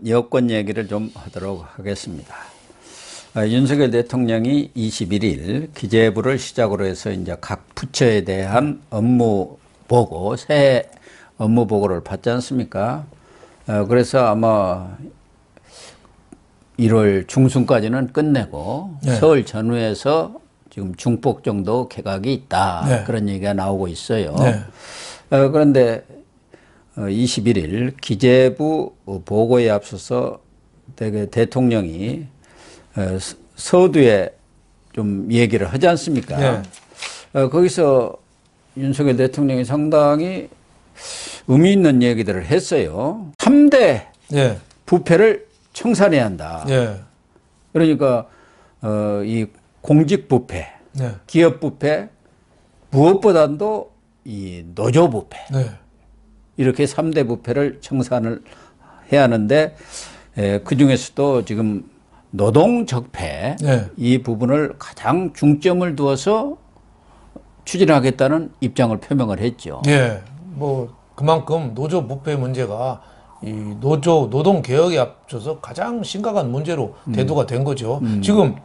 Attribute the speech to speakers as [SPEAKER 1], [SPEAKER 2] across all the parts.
[SPEAKER 1] 여권 얘기를 좀 하도록 하겠습니다. 윤석열 대통령이 21일 기재부를 시작으로 해서 이제 각 부처에 대한 업무 보고, 새해 업무 보고를 받지 않습니까? 그래서 아마 1월 중순까지는 끝내고
[SPEAKER 2] 네.
[SPEAKER 1] 서울 전후에서 지금 중폭 정도 개각이 있다.
[SPEAKER 2] 네.
[SPEAKER 1] 그런 얘기가 나오고 있어요.
[SPEAKER 2] 네.
[SPEAKER 1] 그런데 21일 기재부 보고에 앞서서 대통령이 서두에 좀 얘기를 하지 않습니까?
[SPEAKER 2] 네.
[SPEAKER 1] 거기서 윤석열 대통령이 상당히 의미 있는 얘기들을 했어요. 3대
[SPEAKER 2] 네.
[SPEAKER 1] 부패를 청산해야 한다.
[SPEAKER 2] 네.
[SPEAKER 1] 그러니까 이 공직 부패,
[SPEAKER 2] 네.
[SPEAKER 1] 기업 부패, 무엇보다도 이 노조 부패.
[SPEAKER 2] 네.
[SPEAKER 1] 이렇게 3대 부패를 청산을 해야 하는데 그 중에서도 지금 노동 적폐
[SPEAKER 2] 네.
[SPEAKER 1] 이 부분을 가장 중점을 두어서 추진하겠다는 입장을 표명을 했죠.
[SPEAKER 2] 예. 뭐 그만큼 노조 부패 문제가 이 노동 개혁에 앞서서 가장 심각한 문제로 대두가 된 거죠. 지금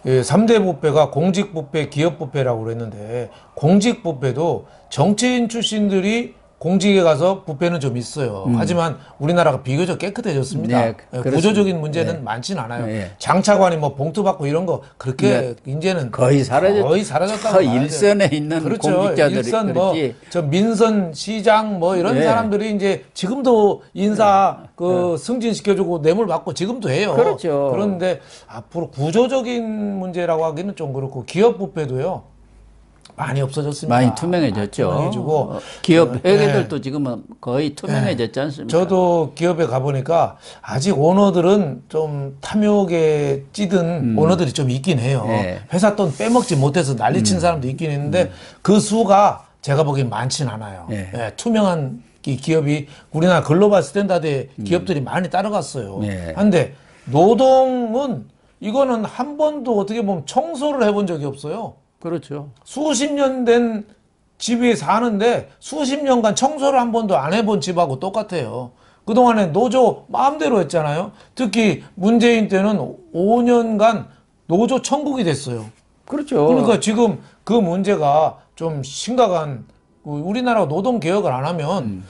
[SPEAKER 2] 3대 부패가 공직 부패, 기업 부패라고 그랬는데 공직 부패도 정치인 출신들이 공직에 가서 부패는 좀 있어요. 하지만 우리나라가 비교적 깨끗해졌습니다.
[SPEAKER 1] 네,
[SPEAKER 2] 구조적인 문제는
[SPEAKER 1] 네.
[SPEAKER 2] 많지는 않아요.
[SPEAKER 1] 네.
[SPEAKER 2] 장차관이 뭐 봉투 받고 이런 거 그렇게 이제는
[SPEAKER 1] 거의 사라졌다고
[SPEAKER 2] 저
[SPEAKER 1] 일선에 있는
[SPEAKER 2] 그렇죠.
[SPEAKER 1] 공직자들이
[SPEAKER 2] 일선
[SPEAKER 1] 그렇지.
[SPEAKER 2] 저 민선 시장 뭐 이런
[SPEAKER 1] 네.
[SPEAKER 2] 사람들이 이제 지금도 인사 승진시켜주고 뇌물 받고 지금도 해요.
[SPEAKER 1] 그렇죠.
[SPEAKER 2] 그런데 앞으로 구조적인 문제라고 하기는 좀 그렇고 기업 부패도요. 많이 없어졌습니다.
[SPEAKER 1] 많이 투명해졌죠.
[SPEAKER 2] 투명해지고
[SPEAKER 1] 기업 회계들도
[SPEAKER 2] 네.
[SPEAKER 1] 지금은 거의 투명해졌지 않습니까?
[SPEAKER 2] 저도 기업에 가보니까 아직 오너들은 좀 탐욕에 찌든 오너들이 좀 있긴 해요.
[SPEAKER 1] 네.
[SPEAKER 2] 회사 돈 빼먹지 못해서 난리친 사람도 있긴 있는데 그 수가 제가 보기엔 많지는 않아요.
[SPEAKER 1] 네.
[SPEAKER 2] 예, 투명한 이 기업이 우리나라 글로벌 스탠다드의 기업들이 많이 따라갔어요.
[SPEAKER 1] 네.
[SPEAKER 2] 그런데 노동은 이거는 한 번도 어떻게 보면 청소를 해본 적이 없어요.
[SPEAKER 1] 그렇죠.
[SPEAKER 2] 수십 년 된 집에 사는데 수십 년간 청소를 한 번도 안 해본 집하고 똑같아요. 그동안에 노조 마음대로 했잖아요. 특히 문재인 때는 5년간 노조 천국이 됐어요.
[SPEAKER 1] 그렇죠.
[SPEAKER 2] 그러니까 지금 그 문제가 좀 심각한, 우리나라가 노동개혁을 안 하면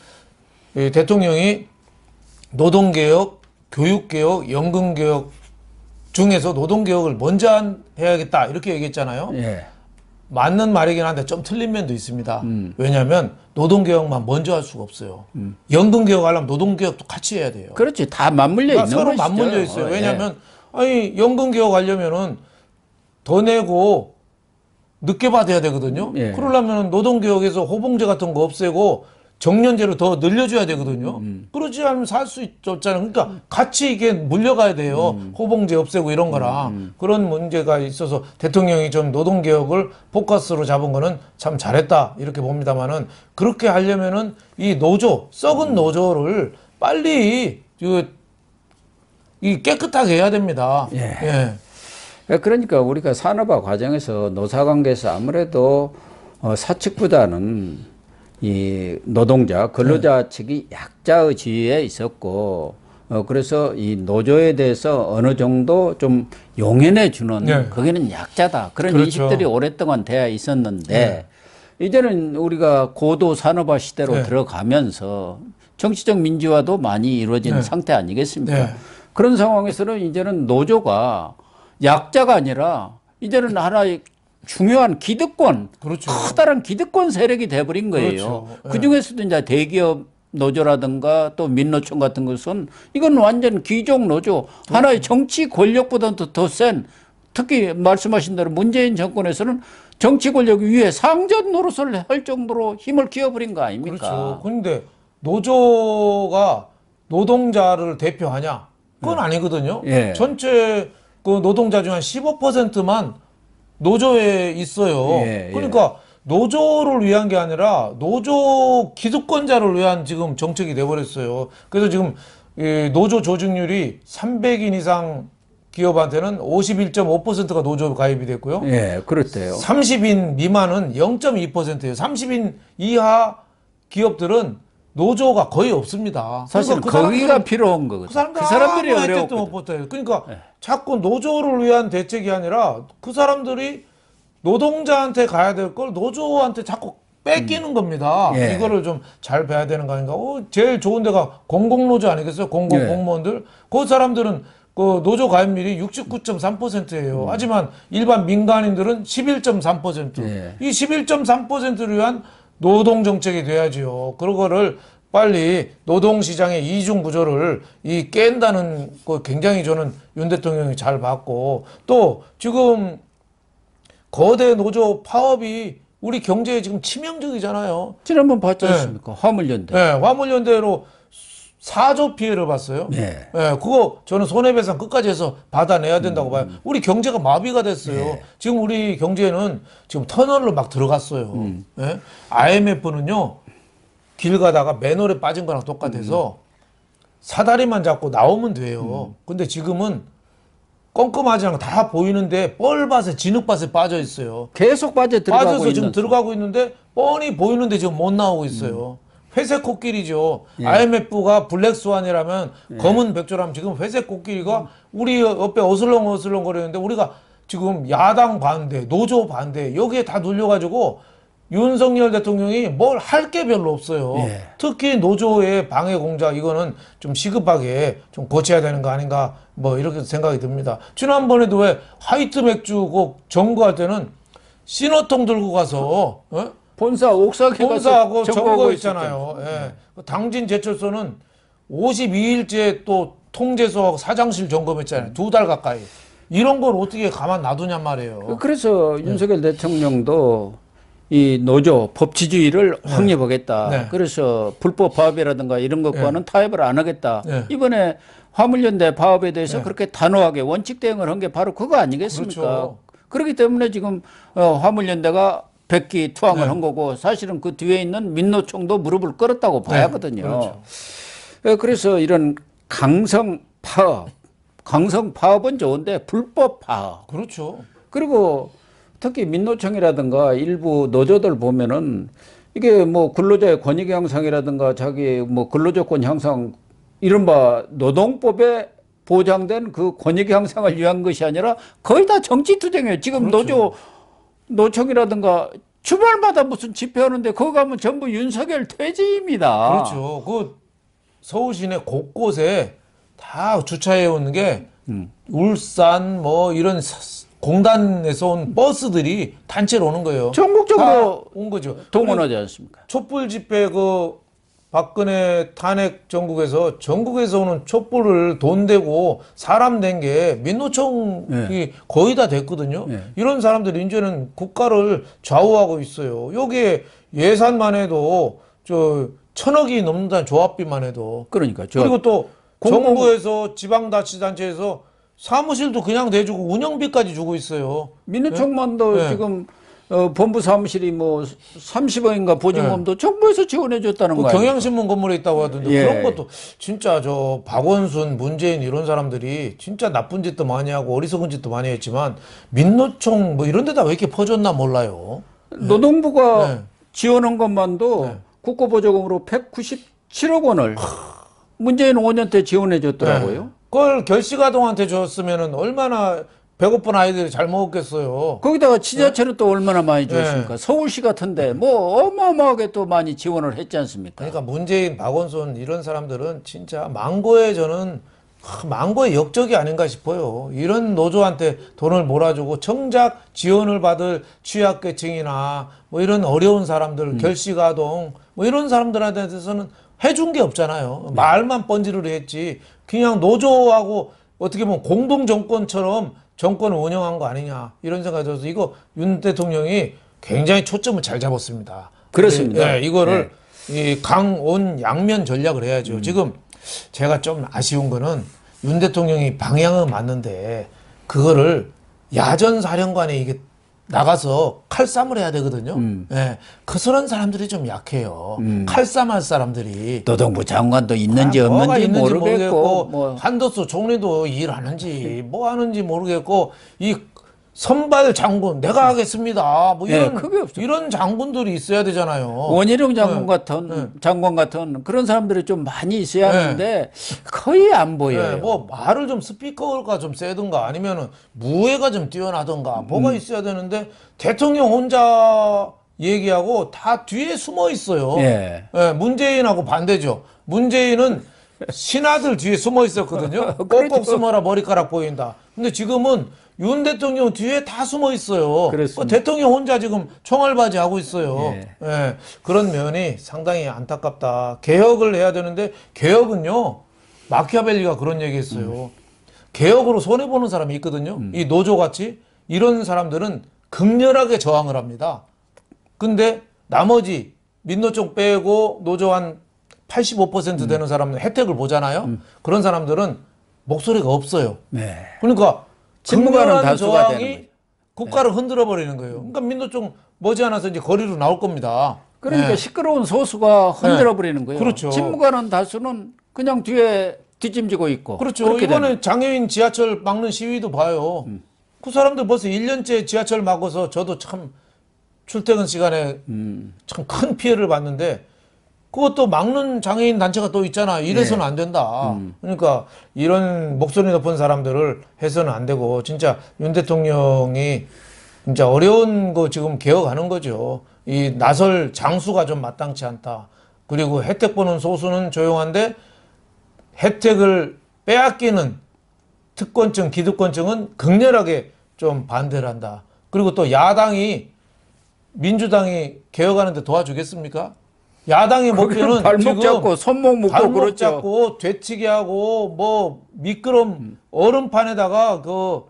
[SPEAKER 2] 이 대통령이 노동개혁, 교육개혁, 연금개혁 중에서 노동개혁을 먼저 해야겠다 이렇게 얘기했잖아요.
[SPEAKER 1] 예.
[SPEAKER 2] 맞는 말이긴 한데 좀 틀린 면도 있습니다. 왜냐하면 노동개혁만 먼저 할 수가 없어요. 연금개혁 하려면 노동개혁도 같이 해야 돼요.
[SPEAKER 1] 그렇지. 다 맞물려 있는
[SPEAKER 2] 서로
[SPEAKER 1] 것이죠.
[SPEAKER 2] 맞물려 있어요.
[SPEAKER 1] 예.
[SPEAKER 2] 왜냐하면 아니 연금개혁 하려면은 더 내고 늦게 받아야 되거든요.
[SPEAKER 1] 예.
[SPEAKER 2] 그러려면 노동개혁에서 호봉제 같은 거 없애고 정년제를 더 늘려줘야 되거든요. 그러지 않으면 살 수 없잖아요. 그러니까 같이 이게 물려가야 돼요. 호봉제 없애고 이런 거랑 그런 문제가 있어서 대통령이 좀 노동개혁을 포커스로 잡은 거는 참 잘했다 이렇게 봅니다만은 그렇게 하려면은 이 노조 썩은 노조를 빨리 이 깨끗하게 해야 됩니다.
[SPEAKER 1] 예. 그러니까 우리가 산업화 과정에서 노사관계에서 아무래도 사측보다는 이 노동자, 근로자 측이 약자의 지위에 있었고, 그래서 이 노조에 대해서 어느 정도 좀 용인해 주는, 거기는 약자다. 그런
[SPEAKER 2] 그렇죠.
[SPEAKER 1] 인식들이 오랫동안 되어 있었는데, 이제는 우리가 고도 산업화 시대로 들어가면서 정치적 민주화도 많이 이루어진 상태 아니겠습니까? 그런 상황에서는 이제는 노조가 약자가 아니라 이제는 하나의 중요한 기득권,
[SPEAKER 2] 그렇죠.
[SPEAKER 1] 커다란 기득권 세력이 돼버린 거예요.
[SPEAKER 2] 그렇죠.
[SPEAKER 1] 그 중에서도 이제 대기업 노조라든가 또 민노총 같은 것은 이건 완전 귀족 노조, 하나의 정치 권력보다도 더 센, 특히 말씀하신 대로 문재인 정권에서는 정치 권력 위에 상전 노릇을 할 정도로 힘을 키워버린 거 아닙니까?
[SPEAKER 2] 그렇죠. 그런데 노조가 노동자를 대표하냐? 그건 아니거든요.
[SPEAKER 1] 예.
[SPEAKER 2] 전체 그 노동자 중 한 15%만 노조에 있어요. 그러니까 노조를 위한 게 아니라 노조 기득권자를 위한 지금 정책이 돼버렸어요. 그래서 지금 이 노조 조직률이 300인 이상 기업한테는 51.5%가 노조 가입이 됐고요.
[SPEAKER 1] 예, 그렇대요.
[SPEAKER 2] 30인 미만은 0.2%예요. 30인 이하 기업들은 노조가 거의 없습니다.
[SPEAKER 1] 사실
[SPEAKER 2] 그러니까
[SPEAKER 1] 거기가 필요한 거거든요. 그 사람들이
[SPEAKER 2] 아무 혜택도
[SPEAKER 1] 어려웠거든.
[SPEAKER 2] 못 받아요. 그러니까 자꾸 노조를 위한 대책이 아니라 그 사람들이 노동자한테 가야 될 걸 노조한테 자꾸 뺏기는 겁니다.
[SPEAKER 1] 예.
[SPEAKER 2] 이거를 좀 잘 봐야 되는 거 아닌가. 제일 좋은 데가 공공노조 아니겠어요? 공무원들. 그 사람들은 그 노조 가입률이 69.3%예요. 하지만 일반 민간인들은 11.3%.
[SPEAKER 1] 예.
[SPEAKER 2] 이 11.3%를 위한 노동 정책이 돼야지요. 그거를 빨리 노동시장의 이중 구조를 깬다는 거 굉장히 저는 윤 대통령이 잘 봤고, 또 지금 거대 노조 파업이 우리 경제에 지금 치명적이잖아요.
[SPEAKER 1] 지난번 봤지 않습니까? 화물연대.
[SPEAKER 2] 네, 화물연대로 4조 피해를 봤어요.
[SPEAKER 1] 네.
[SPEAKER 2] 네, 그거 저는 손해배상 끝까지 해서 받아내야 된다고 봐요. 우리 경제가 마비가 됐어요. 지금 우리 경제는 지금 터널로 막 들어갔어요. 네? IMF는요, 길 가다가 맨홀에 빠진 거랑 똑같아서 사다리만 잡고 나오면 돼요. 근데 지금은 껌껌하지 않고 다 보이는데 뻘밭에 진흙밭에 빠져 있어요.
[SPEAKER 1] 계속 빠져들어가고
[SPEAKER 2] 빠져서
[SPEAKER 1] 있는.
[SPEAKER 2] 지금 들어가고 있는데 뻔히 보이는데 지금 못 나오고 있어요. 회색 코끼리죠. IMF가 블랙스완이라면 검은 백조라면 지금 회색 코끼리가 우리 옆에 어슬렁어슬렁 거리는데 우리가 지금 야당 반대, 노조 반대 여기에 다 눌려가지고 윤석열 대통령이 뭘 할 게 별로 없어요.
[SPEAKER 1] 예.
[SPEAKER 2] 특히 노조의 방해 공작 이거는 좀 시급하게 좀 고쳐야 되는 거 아닌가 뭐 이렇게 생각이 듭니다. 지난번에도 왜 화이트 맥주 꼭 점거할 때는 신호통 들고 가서
[SPEAKER 1] 본사 옥상에
[SPEAKER 2] 본사하고
[SPEAKER 1] 가서
[SPEAKER 2] 점거 있잖아요. 예. 당진 제철소는 52일째 또 통제소하고 사장실 점검했잖아요. 2달 가까이. 이런 걸 어떻게 가만 놔두냔 말이에요.
[SPEAKER 1] 그래서 윤석열 대통령도 이 노조 법치주의를 확립하겠다.
[SPEAKER 2] 네.
[SPEAKER 1] 그래서 불법 파업이라든가 이런 것과는 타협을 안 하겠다.
[SPEAKER 2] 네.
[SPEAKER 1] 이번에 화물연대 파업에 대해서 그렇게 단호하게 원칙 대응을 한 게 바로 그거 아니겠습니까?
[SPEAKER 2] 그렇죠.
[SPEAKER 1] 그렇기 때문에 지금 화물연대가 백기 투항을 한 거고 사실은 그 뒤에 있는 민노총도 무릎을 꿇었다고 봐야 하거든요.
[SPEAKER 2] 그렇죠.
[SPEAKER 1] 그래서 이런 강성 파업은 좋은데 불법 파업.
[SPEAKER 2] 그렇죠.
[SPEAKER 1] 그리고 특히 민노총이라든가 일부 노조들 보면은 이게 뭐 근로자의 권익 향상이라든가 자기 뭐 근로조건 향상 이른바 노동법에 보장된 그 권익 향상을 위한 것이 아니라 거의 다 정치 투쟁이에요. 지금
[SPEAKER 2] 그렇죠.
[SPEAKER 1] 노총이라든가 주말마다 무슨 집회하는데 거기 가면 전부 윤석열 퇴지입니다.
[SPEAKER 2] 그렇죠. 그 서울 시내 곳곳에 다 주차해 오는 게 울산 뭐 이런 공단에서 온 버스들이 단체로 오는 거예요.
[SPEAKER 1] 전국적으로
[SPEAKER 2] 온 거죠.
[SPEAKER 1] 동원하지 않습니까?
[SPEAKER 2] 촛불 집회 그 박근혜 탄핵 전국에서 오는 촛불을 돈 대고 사람 낸 게 민노총이 거의 다 됐거든요. 이런 사람들이 이제는 국가를 좌우하고 있어요. 여기에 예산만 해도 저 1,000억이 넘는다는 조합비만 해도.
[SPEAKER 1] 그러니까
[SPEAKER 2] 그리고 또 정부에서 지방자치단체에서 사무실도 그냥 내주고 운영비까지 주고 있어요.
[SPEAKER 1] 민노총만도 지금 본부 사무실이 뭐 30억인가 보증금도 정부에서 지원해 줬다는 거예요.
[SPEAKER 2] 경향신문 건물에 있다고 하던데 그런 것도 진짜 저 박원순, 문재인 이런 사람들이 진짜 나쁜 짓도 많이 하고 어리석은 짓도 많이 했지만 민노총 뭐 이런 데다 왜 이렇게 퍼줬나 몰라요.
[SPEAKER 1] 노동부가 지원한 것만도 국고보조금으로 197억 원을 문재인 5년 때 지원해 줬더라고요.
[SPEAKER 2] 그걸 결식아동한테 줬으면은 얼마나 배고픈 아이들이 잘 먹었겠어요.
[SPEAKER 1] 거기다가 지자체는 또 얼마나 많이 줬습니까? 서울시 같은데 뭐 어마어마하게 또 많이 지원을 했지 않습니까?
[SPEAKER 2] 그러니까 문재인, 박원순 이런 사람들은 진짜 저는 망고의 역적이 아닌가 싶어요. 이런 노조한테 돈을 몰아주고 정작 지원을 받을 취약계층이나 뭐 이런 어려운 사람들, 결식아동 뭐 이런 사람들한테 대해서는 해준 게 없잖아요. 말만 번지르르 했지. 그냥 노조하고 어떻게 보면 공동 정권처럼 정권을 운영한 거 아니냐 이런 생각이 들어서 이거 윤 대통령이 굉장히 초점을 잘 잡았습니다.
[SPEAKER 1] 그렇습니다.
[SPEAKER 2] 이거를 이 강온 양면 전략을 해야죠. 지금 제가 좀 아쉬운 거는 윤 대통령이 방향은 맞는데 그거를 야전 사령관에 이게 나가서 칼싸움을 해야 되거든요. 그런 사람들이 좀 약해요. 칼싸움할 사람들이.
[SPEAKER 1] 노동부 장관도 있는지 없는지 모르겠고
[SPEAKER 2] 뭐 한도수 총리도 일하는지 뭐 하는지 모르겠고 이 선발 장군 내가 하겠습니다. 뭐
[SPEAKER 1] 네, 그게 없어요.
[SPEAKER 2] 이런 장군들이 있어야 되잖아요.
[SPEAKER 1] 원희룡 장군 같은 장관 같은 그런 사람들이 좀 많이 있어야 하는데 거의 안 보여요.
[SPEAKER 2] 네, 뭐 말을 좀 스피커가 좀 세든가 아니면은 무예가 좀 뛰어나든가 뭐가 있어야 되는데 대통령 혼자 얘기하고 다 뒤에 숨어 있어요.
[SPEAKER 1] 예.
[SPEAKER 2] 예, 문재인하고 반대죠. 문재인은 신하들 뒤에 숨어 있었거든요. 꼭꼭 숨어라 머리카락 보인다. 근데 지금은 윤 대통령 뒤에 다 숨어 있어요.
[SPEAKER 1] 그렇습니다.
[SPEAKER 2] 대통령 혼자 지금 총알바지 하고 있어요.
[SPEAKER 1] 예.
[SPEAKER 2] 예, 그런 면이 상당히 안타깝다. 개혁을 해야 되는데 개혁은요. 마키아벨리가 그런 얘기했어요. 개혁으로 손해 보는 사람이 있거든요. 이 노조같이 이런 사람들은 극렬하게 저항을 합니다. 근데 나머지 민노총 빼고 노조 한 85% 되는 사람은 혜택을 보잖아요. 그런 사람들은 목소리가 없어요.
[SPEAKER 1] 네.
[SPEAKER 2] 그러니까
[SPEAKER 1] 침묵하는
[SPEAKER 2] 극렬한
[SPEAKER 1] 다수가 되는
[SPEAKER 2] 저항이
[SPEAKER 1] 거죠.
[SPEAKER 2] 국가를 흔들어 버리는 거예요. 그러니까 민노총 머지않아서 이제 거리로 나올 겁니다.
[SPEAKER 1] 그러니까
[SPEAKER 2] 네.
[SPEAKER 1] 시끄러운 소수가 흔들어 버리는 거예요.
[SPEAKER 2] 그렇죠.
[SPEAKER 1] 침묵하는 다수는 그냥 뒤에 뒷짐지고 있고.
[SPEAKER 2] 그렇죠.
[SPEAKER 1] 그렇게
[SPEAKER 2] 이번에
[SPEAKER 1] 되는.
[SPEAKER 2] 장애인 지하철 막는 시위도 봐요. 그 사람들 벌써 1년째 지하철 막아서 저도 참 출퇴근 시간에 참 큰 피해를 봤는데 그것도 막는 장애인 단체가 또 있잖아. 이래서는 안 된다. 그러니까 이런 목소리 높은 사람들을 해서는 안 되고 진짜 윤 대통령이 진짜 어려운 거 지금 개혁하는 거죠. 이 나설 장수가 좀 마땅치 않다. 그리고 혜택 보는 소수는 조용한데 혜택을 빼앗기는 특권층, 기득권층은 극렬하게 좀 반대를 한다. 그리고 또 야당이 민주당이 개혁하는데 도와주겠습니까? 야당의 목표는
[SPEAKER 1] 발목
[SPEAKER 2] 지금
[SPEAKER 1] 잡고 손목 묶고
[SPEAKER 2] 발목
[SPEAKER 1] 그렇죠.
[SPEAKER 2] 잡고 되치게 하고 뭐 미끄럼 얼음판에다가 그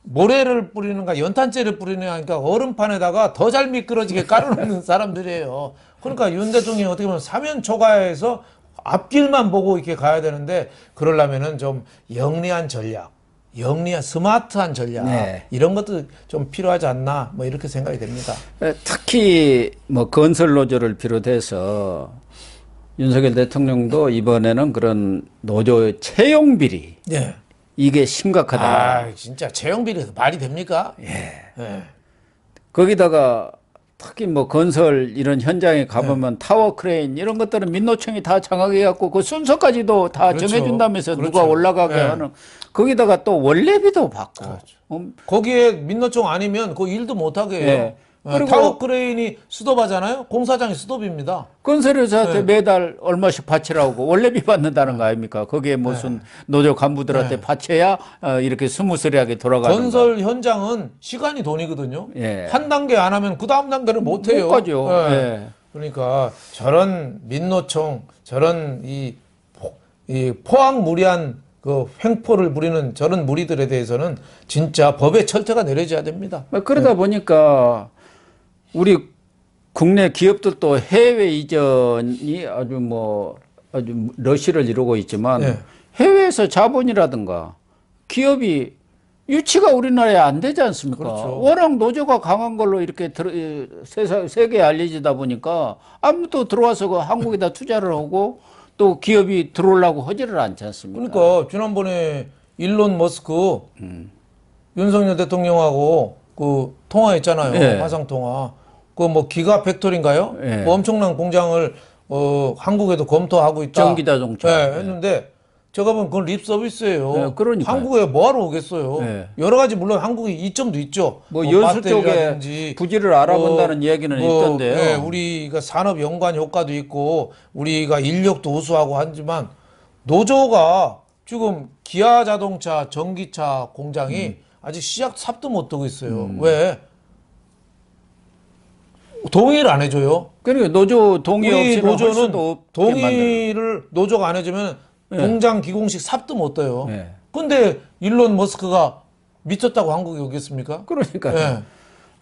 [SPEAKER 2] 모래를 뿌리는가 연탄재를 뿌리는가 하니까 얼음판에다가 더 잘 미끄러지게 깔아놓는 사람들이에요. 그러니까 윤 대통령이 어떻게 보면 사면 초과해서 앞길만 보고 이렇게 가야 되는데 그러려면은 좀 영리한 전략, 영리한 스마트한 전략
[SPEAKER 1] 네.
[SPEAKER 2] 이런 것도 좀 필요하지 않나 뭐 이렇게 생각이 됩니다.
[SPEAKER 1] 특히 뭐 건설 노조를 비롯해서 윤석열 대통령도 이번에는 그런 노조 채용 비리
[SPEAKER 2] 네.
[SPEAKER 1] 이게 심각하다.
[SPEAKER 2] 아 진짜 채용 비리 말이 됩니까?
[SPEAKER 1] 예.
[SPEAKER 2] 네.
[SPEAKER 1] 거기다가 특히 뭐 건설 이런 현장에 가보면 타워 크레인 이런 것들은 민노총이 다 장악해 갖고 그 순서까지도 다
[SPEAKER 2] 그렇죠.
[SPEAKER 1] 정해준다면서
[SPEAKER 2] 그렇죠.
[SPEAKER 1] 누가 올라가게
[SPEAKER 2] 네.
[SPEAKER 1] 하는 거기다가 또 원래비도 받고
[SPEAKER 2] 그렇죠.
[SPEAKER 1] 음,
[SPEAKER 2] 거기에 민노총 아니면 그 일도 못하게 해요.
[SPEAKER 1] 네. 그리고
[SPEAKER 2] 타워 크레인이 수도바잖아요. 공사장이 수도비입니다.
[SPEAKER 1] 건설회사한테
[SPEAKER 2] 네.
[SPEAKER 1] 매달 얼마씩 바치라고 원래비 받는다는 거 아닙니까? 거기에 무슨 노조 간부들한테 바쳐야 이렇게 스무스리하게 돌아가는
[SPEAKER 2] 건설 현장은 시간이 돈이거든요.
[SPEAKER 1] 예.
[SPEAKER 2] 한 단계 안 하면 그 다음 단계를 못 해요.
[SPEAKER 1] 못 가죠. 예.
[SPEAKER 2] 그러니까 저런 민노총, 저런 이 포악무리한 그 횡포를 부리는 저런 무리들에 대해서는 진짜 법의 철퇴가 내려져야 됩니다.
[SPEAKER 1] 그러다 보니까 우리 국내 기업들도 해외 이전이 아주 러시를 이루고 있지만
[SPEAKER 2] 네.
[SPEAKER 1] 해외에서 자본이라든가 기업이 유치가 우리나라에 안 되지 않습니까?
[SPEAKER 2] 그렇죠.
[SPEAKER 1] 워낙 노조가 강한 걸로 이렇게 세계에 알려지다 보니까 아무도 들어와서 그 한국에다 투자를 하고 또 기업이 들어오려고 하지를 않지 않습니까?
[SPEAKER 2] 그러니까 지난번에 일론 머스크 윤석열 대통령하고 그 통화했잖아요.
[SPEAKER 1] 예.
[SPEAKER 2] 화상 통화. 그 뭐 기가 팩토리인가요?
[SPEAKER 1] 예.
[SPEAKER 2] 뭐 엄청난 공장을 한국에도 검토하고 있다.
[SPEAKER 1] 전기 자동차.
[SPEAKER 2] 예, 했는데 제가 보면 그건 립 서비스예요.
[SPEAKER 1] 예, 그러니까요.
[SPEAKER 2] 한국에 뭐하러 오겠어요.
[SPEAKER 1] 예.
[SPEAKER 2] 여러 가지 물론 한국이 이점도 있죠.
[SPEAKER 1] 뭐 여수 쪽에
[SPEAKER 2] 배터리라든지
[SPEAKER 1] 부지를 알아본다는 얘기는 있던데요.
[SPEAKER 2] 예, 우리가 산업 연관 효과도 있고 우리가 인력도 우수하고 하지만 노조가 지금 기아 자동차 전기차 공장이 아직 시작 삽도 못 두고 있어요. 왜? 동의를 안 해줘요.
[SPEAKER 1] 그러니까 노조 동의
[SPEAKER 2] 우리
[SPEAKER 1] 없이는 할
[SPEAKER 2] 노조는
[SPEAKER 1] 수도 없게 만드는.
[SPEAKER 2] 동의를 노조가 안 해주면 공장 기공식 삽도 못 떠요.
[SPEAKER 1] 예.
[SPEAKER 2] 근데 일론 머스크가 미쳤다고 한국에 오겠습니까?
[SPEAKER 1] 그러니까요.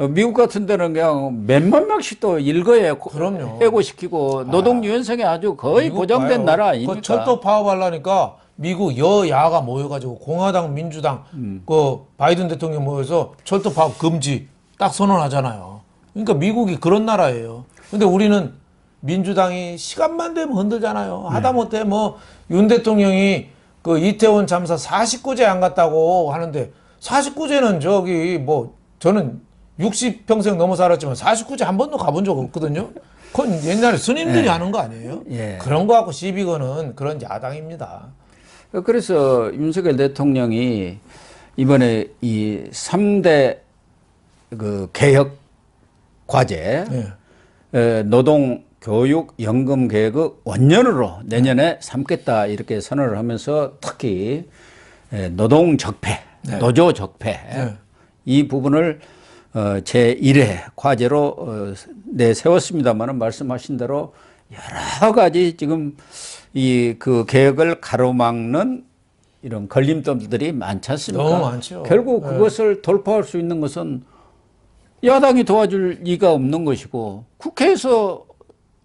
[SPEAKER 2] 예.
[SPEAKER 1] 미국 같은 데는 그냥 몇만 명씩 또 일거에
[SPEAKER 2] 그럼요.
[SPEAKER 1] 해고시키고 노동 유연성이 아주 거의
[SPEAKER 2] 미국
[SPEAKER 1] 고정된
[SPEAKER 2] 봐요.
[SPEAKER 1] 나라 아닙니까?
[SPEAKER 2] 그 철도 파업하려니까 미국 여야가 모여가지고 공화당, 민주당, 그 바이든 대통령 모여서 철도 파업 금지 딱 선언하잖아요. 그러니까 미국이 그런 나라예요. 근데 우리는 민주당이 시간만 되면 흔들잖아요. 하다못해 뭐 윤 대통령이 그 이태원 참사 49제 안 갔다고 하는데 49제는 저기 뭐 저는 60평생 넘어 살았지만 49제 한 번도 가본 적 없거든요. 그건 옛날에 스님들이 하는 거 아니에요? 그런 거 갖고 시비 거는 그런 야당입니다.
[SPEAKER 1] 그래서 윤석열 대통령이 이번에 이 3대 그 개혁 과제, 노동, 교육, 연금 개혁의 원년으로 내년에 삼겠다 이렇게 선언을 하면서 특히 노동 적폐, 노조 적폐 이 부분을 제1회 과제로 내세웠습니다만은 말씀하신 대로 여러 가지 지금 이 그 개혁을 가로막는 이런 걸림돌들이 많지 않습니까?
[SPEAKER 2] 너무 많죠.
[SPEAKER 1] 결국 그것을 돌파할 수 있는 것은 야당이 도와줄 리가 없는 것이고 국회에서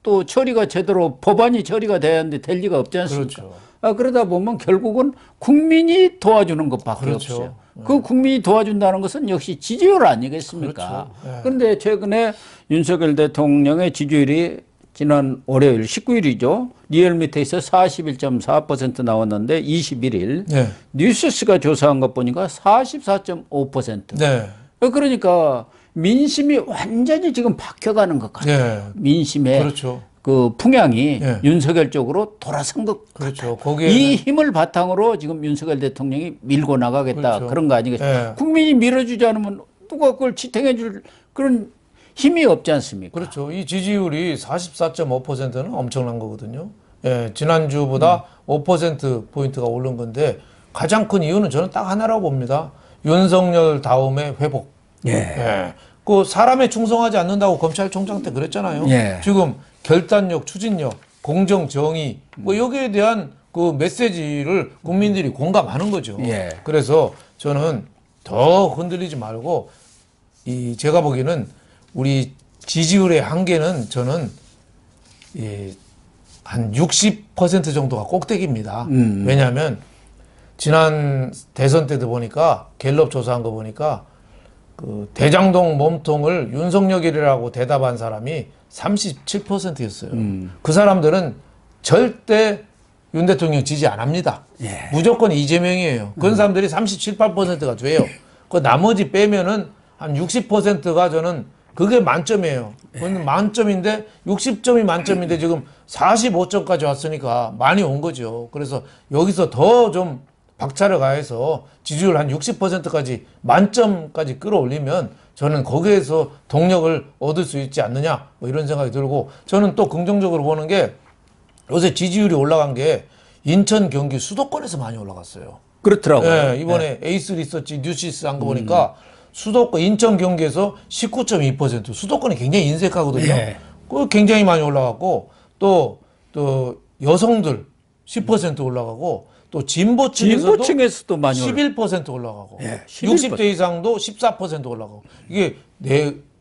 [SPEAKER 1] 또 처리가 제대로 법안이 처리가 돼야 하는데 될 리가 없지 않습니까?
[SPEAKER 2] 그렇죠.
[SPEAKER 1] 그러다 보면 결국은 국민이 도와주는 것밖에
[SPEAKER 2] 그렇죠.
[SPEAKER 1] 없어요. 그 국민이 도와준다는 것은 역시 지지율 아니겠습니까?
[SPEAKER 2] 그렇죠.
[SPEAKER 1] 그런데 최근에 윤석열 대통령의 지지율이 지난 월요일 19일이죠. 리얼미터에서 41.4% 나왔는데 21일 뉴스스가 조사한 것 보니까 44.5%. 그러니까 민심이 완전히 지금 바뀌어가는 것 같아요. 민심의
[SPEAKER 2] 그렇죠.
[SPEAKER 1] 그 풍향이 윤석열 쪽으로 돌아선 것
[SPEAKER 2] 그렇죠.
[SPEAKER 1] 같아요. 이 힘을 바탕으로 지금 윤석열 대통령이 밀고 나가겠다 그런 거 아니겠습니까? 국민이 밀어주지 않으면 누가 그걸 지탱해 줄 그런 힘이 없지 않습니까?
[SPEAKER 2] 그렇죠. 이 지지율이 44.5%는 엄청난 거거든요. 지난주보다 5%포인트가 오른 건데 가장 큰 이유는 저는 딱 하나라고 봅니다. 윤석열 다음의 회복. 그 사람에 충성하지 않는다고 검찰총장 때 그랬잖아요. 지금 결단력, 추진력, 공정, 정의 뭐 여기에 대한 그 메시지를 국민들이 공감하는 거죠. 그래서 저는 더 흔들리지 말고 제가 보기에는 우리 지지율의 한계는 저는 한 60% 정도가 꼭대기입니다. 왜냐하면 지난 대선 때도 보니까 갤럽 조사한 거 보니까 그 대장동 몸통을 윤석열이라고 대답한 사람이 37%였어요. 그 사람들은 절대 윤 대통령 지지 안 합니다. 무조건 이재명이에요. 그런 사람들이 37, 8%가 돼요. 그 나머지 빼면은 한 60%가 저는 그게 만점이에요. 그건 만점인데 60점이 만점인데 지금 45점까지 왔으니까 많이 온 거죠. 그래서 여기서 더 좀 박차를 가해서 지지율 한 60%까지 만점까지 끌어올리면 저는 거기에서 동력을 얻을 수 있지 않느냐 뭐 이런 생각이 들고 저는 또 긍정적으로 보는 게 요새 지지율이 올라간 게 인천, 경기, 수도권에서 많이 올라갔어요.
[SPEAKER 1] 그렇더라고요.
[SPEAKER 2] 이번에 에이스 리서치 뉴시스 한 거 보니까 수도권 인천 경기에서 19.2% 수도권이 굉장히 인색하거든요. 그 굉장히 많이 올라갔고 또 여성들 10% 올라가고 또 진보층에서도
[SPEAKER 1] 많이
[SPEAKER 2] 11% 올라가고 60대 이상도 14% 올라가고 이게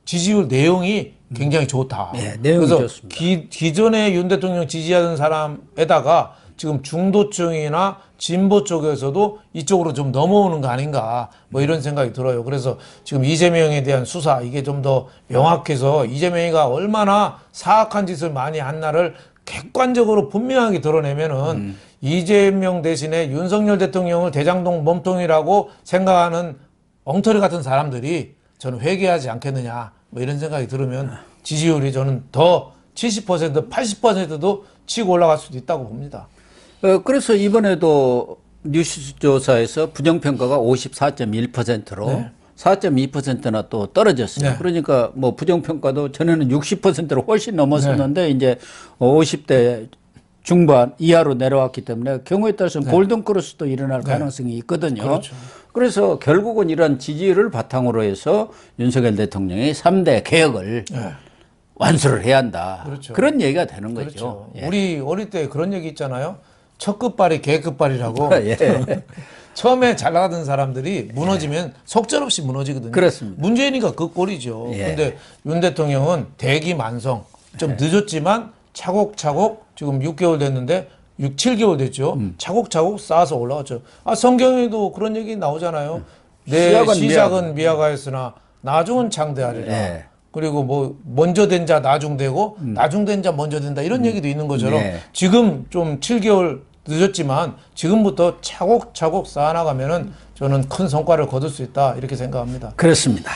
[SPEAKER 2] 지지율 내용이 굉장히 좋다.
[SPEAKER 1] 내용이
[SPEAKER 2] 그래서
[SPEAKER 1] 좋습니다.
[SPEAKER 2] 기존에 윤 대통령 지지하는 사람에다가 지금 중도층이나 진보 쪽에서도 이쪽으로 좀 넘어오는 거 아닌가 뭐 이런 생각이 들어요. 그래서 지금 이재명에 대한 수사 이게 좀 더 명확해서 이재명이가 얼마나 사악한 짓을 많이 한 날을 객관적으로 분명하게 드러내면은 이재명 대신에 윤석열 대통령을 대장동 몸통이라고 생각하는 엉터리 같은 사람들이 저는 회개하지 않겠느냐 뭐 이런 생각이 들으면 지지율이 저는 더 70%, 80%도 치고 올라갈 수도 있다고 봅니다.
[SPEAKER 1] 그래서 이번에도 뉴스 조사에서 부정평가가 54.1%로 4.2%나 또 떨어졌어요. 그러니까 뭐 부정평가도 전에는 60%로 훨씬 넘었었는데 이제 50대 중반 이하로 내려왔기 때문에 경우에 따라서는 골든크로스도 일어날 가능성이 있거든요. 그래서 결국은 이런 지지율을 바탕으로 해서 윤석열 대통령이 3대 개혁을 완수를 해야 한다. 그런 얘기가 되는 거죠.
[SPEAKER 2] 우리 어릴 때 그런 얘기 있잖아요. 첫 끝발이 개 끝발이라고. 처음에 잘 나가던 사람들이 무너지면 속절없이 무너지거든요.
[SPEAKER 1] 그렇습니다.
[SPEAKER 2] 문재인이가 그 꼴이죠. 근데 윤 대통령은 대기만성 좀 늦었지만 차곡차곡 지금 6개월 됐는데 7개월 됐죠. 차곡차곡 쌓아서 올라왔죠. 성경에도 그런 얘기 나오잖아요. 내 시작은 미약하였으나 나중은 창대하리라. 그리고 뭐 먼저 된 자 나중되고 나중된 자 먼저 된다 이런 얘기도 있는 것처럼 지금 좀 7개월 늦었지만 지금부터 차곡차곡 쌓아나가면은 저는 큰 성과를 거둘 수 있다 이렇게 생각합니다.
[SPEAKER 1] 그렇습니다.